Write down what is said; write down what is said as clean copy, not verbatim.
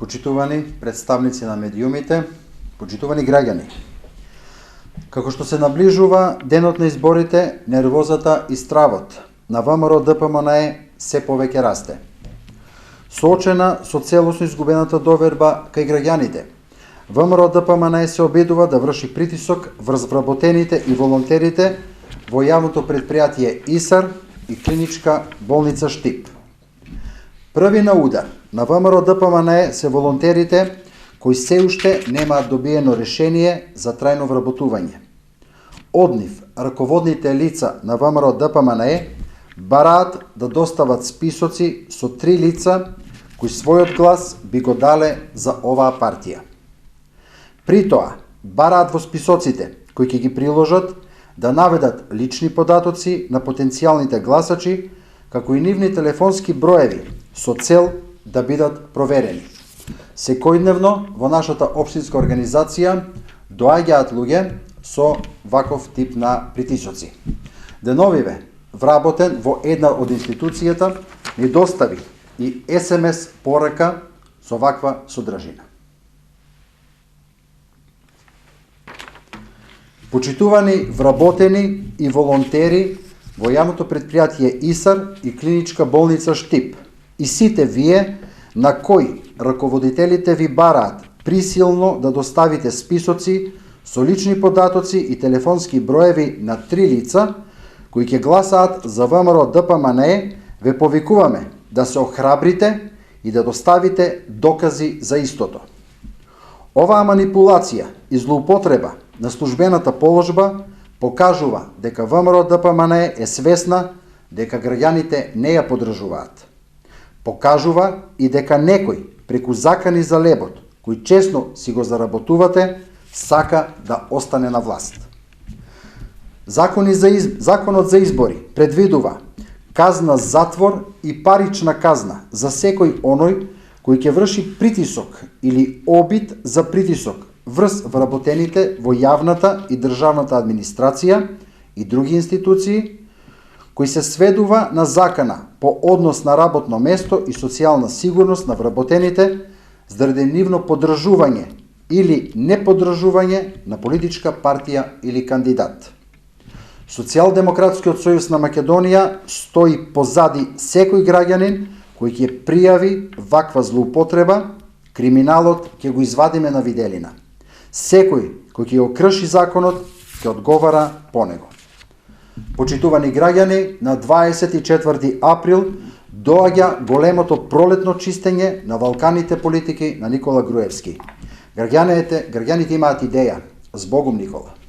почитувани представници на медиумите, почитувани граѓани. Како што се наближува денот на изборите, нервозата и стравот на ВМРО ДПМНЕ се повеќе расте. Соочена со целосно изгубената доверба кај граѓаните, ВМРО ДПМНЕ се обидува да врши притисок врз вработените и волонтерите во јавното предпријатие ИСАР и клиничка болница Штип. Први на удар на ВМРО ДПМНЕ се волонтерите кои се уште немаат добиено решение за трајно вработување. Од нив, раководните лица на ВМРО ДПМНЕ бараат да достават списоци со 3 лица кои својот глас би го дале за оваа партија. При тоа, бараат во списоците кои ќе ги приложат да наведат лични податоци на потенцијалните гласачи, како и нивни телефонски броеви со цел да бидат проверени. Секојдневно во нашата општинска организација доаѓаат луѓе со ваков тип на притисоци. Деновиве, вработен во една од институцијата, ни достави и СМС порака со ваква содржина. Почитувани вработени и волонтери во јавното предпријатие ИСАР и клиничка болница Штип, и сите вие на кои раководителите ви бараат присилно да доставите списоци со лични податоци и телефонски броеви на 3 лица кои ќе гласаат за ВМРО ДПМНЕ, ве повикуваме да се охрабрите и да доставите докази за истото. Оваа манипулација и злоупотреба на службената положба покажува дека ВМРО ДПМНЕ е свесна дека граѓаните не ја подржуваат. Покажува и дека некој преку закани за лебот, кој честно си го заработувате, сака да остане на власт. Законот за избори предвидува казна затвор и парична казна за секој оној кој ќе врши притисок или обид за притисок врз вработените во јавната и државната администрација и други институции, кој се сведува на закана по однос на работно место и социјална сигурност на вработените заради нивно поддржување или неподдржување на политичка партија или кандидат. Социјалдемократскиот сојуз на Македонија стои позади секој граѓанин кој ќе пријави ваква злоупотреба, криминалот ќе го извадиме на виделина. Секој кој ќе го крши законот ќе одговара по него. Почитувани граѓани, на 24 април доаѓа големото пролетно чистење на валканите политики на Никола Груевски. Граѓаните имаат идеја. Збогум, Никола!